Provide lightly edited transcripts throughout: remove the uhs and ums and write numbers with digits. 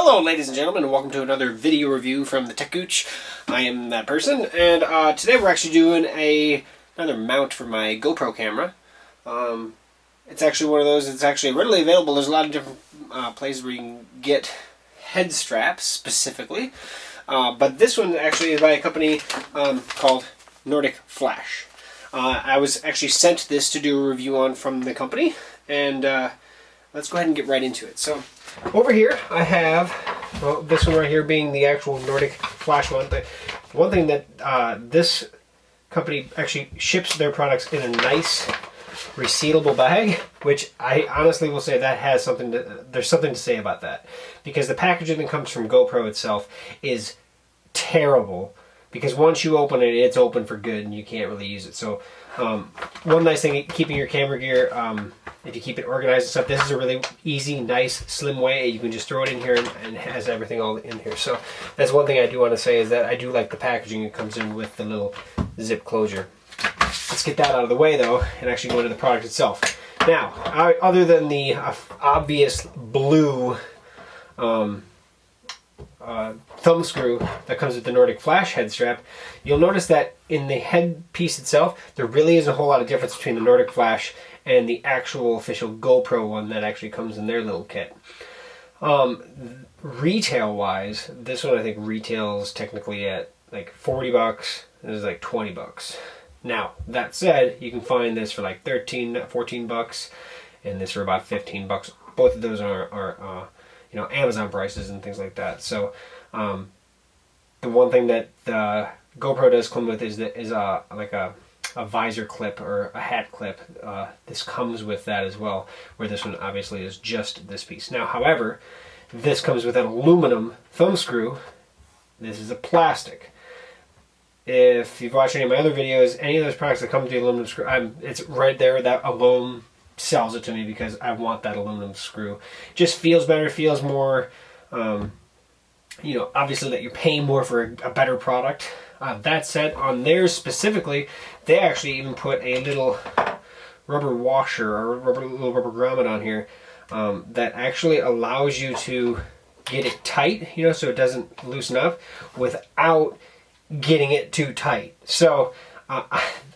Hello ladies and gentlemen, and welcome to another video review from the techgooch. I am that person, and today we're actually doing another mount for my GoPro camera. It's actually one of those that's actually readily available. There's a lot of different places where you can get head straps specifically, but this one actually is by a company called Nordic Flash. I was actually sent this to do a review on from the company, and let's go ahead and get right into it. So over here I have, well, this one right here being the actual Nordic Flash one. But one thing that this company actually ships their products in a nice resealable bag, which I honestly will say that has something to, there's something to say about that, because the packaging that comes from GoPro itself is terrible, because once you open it, it's open for good and you can't really use it. So one nice thing, keeping your camera gear, if you keep it organized and stuff, this is a really easy, nice, slim way. You can just throw it in here and it has everything all in here. So that's one thing I do want to say, is that I do like the packaging. It comes in with the little zip closure. Let's get that out of the way though and actually go into the product itself. Now, other than the obvious blue thumb screw that comes with the Nordic Flash head strap, you'll notice that in the head piece itself, there really isn't a whole lot of difference between the Nordic Flash and the actual official GoPro one that actually comes in their little kit. Retail wise, this one I think retails technically at like 40 bucks. This is like 20 bucks. Now, that said, you can find this for like 13, 14 bucks, and this for about 15 bucks. Both of those are you know, Amazon prices and things like that. So the one thing that the GoPro does come with is like a visor clip or a hat clip. This comes with that as well, where this one obviously is just this piece. Now, however, this comes with an aluminum thumb screw. This is a plastic. If you've watched any of my other videos, any of those products that come with the aluminum screw, it's right there. That alone sells it to me, because I want that aluminum screw. Just feels better, feels more, you know, obviously that you're paying more for a better product. That said, on theirs specifically, they actually even put a little rubber washer or little rubber grommet on here that actually allows you to get it tight, you know, so it doesn't loosen up without getting it too tight. So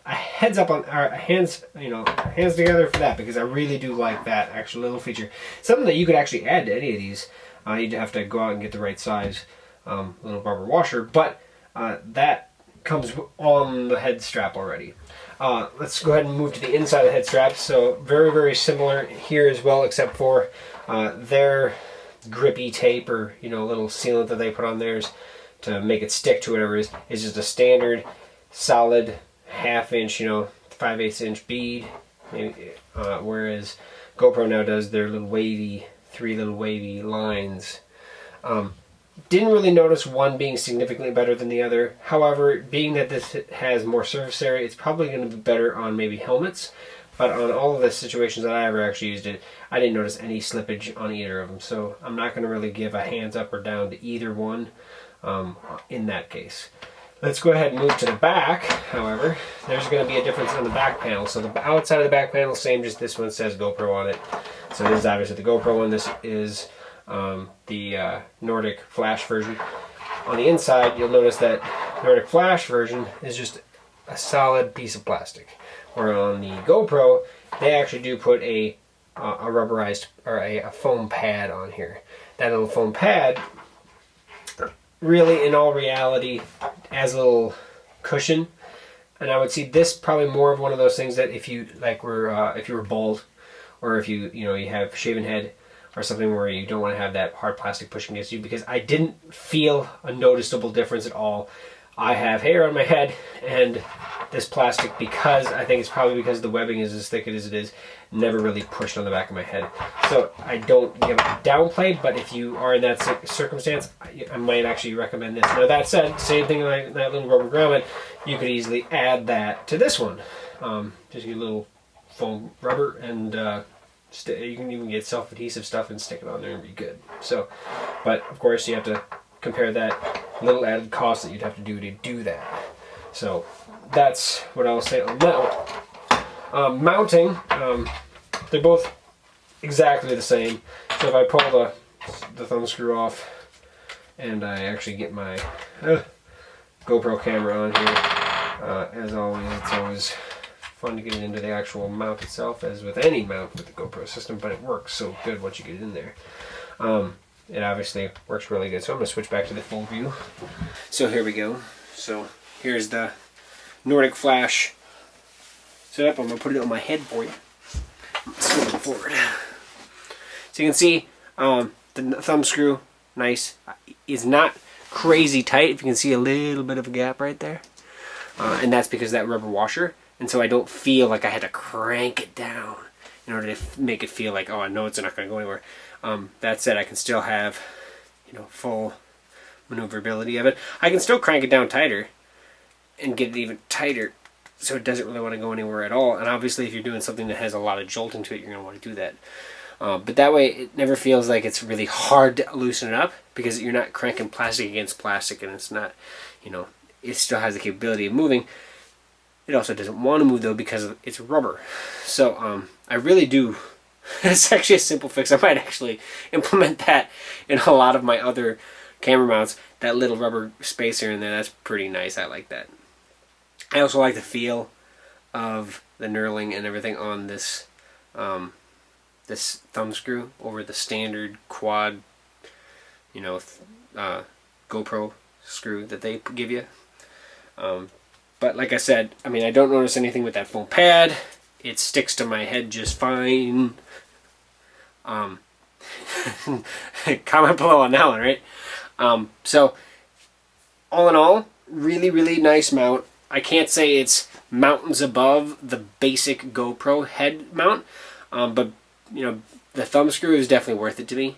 heads up on our hands, you know, hands together for that, because I really do like that actual little feature. Something that you could actually add to any of these. You'd have to go out and get the right size little rubber washer, but that comes on the head strap already. Let's go ahead and move to the inside of the head strap. So very, very similar here as well, except for their grippy tape, or, you know, little sealant that they put on theirs to make it stick to whatever it is just a standard solid 1/2 inch, you know, 5/8 inch bead. Whereas GoPro now does their little wavy, 3 little wavy lines. Didn't really notice one being significantly better than the other. However, being that this has more surface area, it's probably going to be better on maybe helmets. But on all of the situations that I ever actually used it, I didn't notice any slippage on either of them. So I'm not going to really give a hands up or down to either one in that case. Let's go ahead and move to the back. However, there's going to be a difference on the back panel. So the outside of the back panel, same, just this one says GoPro on it. So this is obviously the GoPro one. This is the Nordic Flash version. On the inside, you'll notice that Nordic Flash version is just a solid piece of plastic. Where on the GoPro, they actually do put a rubberized, or a foam pad on here. That little foam pad, really, in all reality, as a little cushion. And I would see this probably more of one of those things that if you if you were bald, or if you have shaven head or something, where you don't want to have that hard plastic pushing against you, because I didn't feel a noticeable difference at all. I have hair on my head, and this plastic, because I think it's probably because the webbing is as thick as it is, never really pushed on the back of my head. So I don't give a downplay, but if you are in that circumstance, I might actually recommend this. Now, that said, same thing like that little rubber grommet, you could easily add that to this one. Just get a little foam rubber, and you can even get self-adhesive stuff and stick it on there and be good. So, but of course you have to compare that little added cost that you'd have to do that. So that's what I'll say on that one. Mounting, they're both exactly the same. So if I pull the thumb screw off, and I actually get my GoPro camera on here. As always, it's always fun to get it into the actual mount itself, as with any mount with the GoPro system, but it works so good once you get it in there. It obviously works really good, so I'm going to switch back to the full view. So here we go. So here's the Nordic flash setup. I'm going to put it on my head for you. Let's go forward. So you can see the thumb screw, nice, is not crazy tight. If you can see a little bit of a gap right there. And that's because of that rubber washer. And so I don't feel like I had to crank it down in order to make it feel like, oh, I know it's not going to go anywhere. That said, I can still have, you know, full maneuverability of it. I can still crank it down tighter and get it even tighter so it doesn't really want to go anywhere at all. And obviously if you're doing something that has a lot of jolting to it, you're going to want to do that. But that way it never feels like it's really hard to loosen it up, because you're not cranking plastic against plastic, and it's not, you know, it still has the capability of moving. It also doesn't want to move though because it's rubber. So I really do, it's actually a simple fix. I might actually implement that in a lot of my other camera mounts. That little rubber spacer in there, that's pretty nice. I like that. I also like the feel of the knurling and everything on this this thumb screw over the standard quad, you know, GoPro screw that they give you. But like I said, I mean, I don't notice anything with that foam pad. It sticks to my head just fine. Comment below on that one, right? So, all in all, really, really nice mount. I can't say it's mountains above the basic GoPro head mount, but, you know, the thumb screw is definitely worth it to me.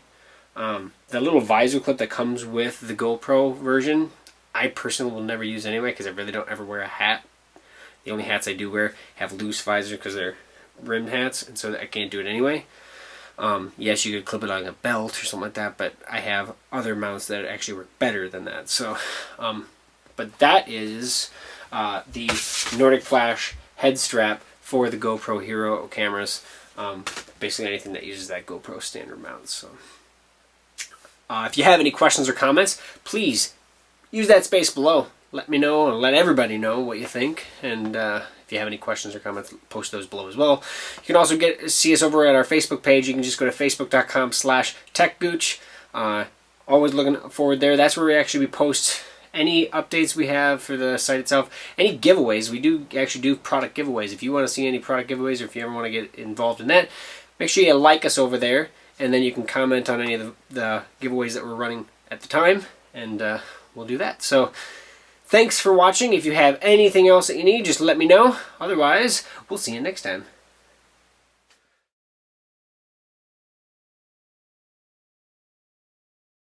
The little visor clip that comes with the GoPro version, I personally will never use anyway, because I really don't ever wear a hat. The only hats I do wear have loose visors because they're rimmed hats, and so I can't do it anyway. Yes, you could clip it on a belt or something like that, but I have other mounts that actually work better than that. So, but that is the Nordic Flash head strap for the GoPro Hero cameras. Basically anything that uses that GoPro standard mount. So, if you have any questions or comments, please use that space below. Let me know, and let everybody know what you think. And if you have any questions or comments, post those below as well. You can also see us over at our Facebook page. You can just go to facebook.com/techgooch. Always looking forward there. That's where we actually post any updates we have for the site itself. Any giveaways. We do actually do product giveaways. If you want to see any product giveaways, or if you ever want to get involved in that, make sure you like us over there. And then you can comment on any of the giveaways that we're running at the time. And we'll do that. So, thanks for watching. If you have anything else that you need, just let me know. Otherwise, we'll see you next time.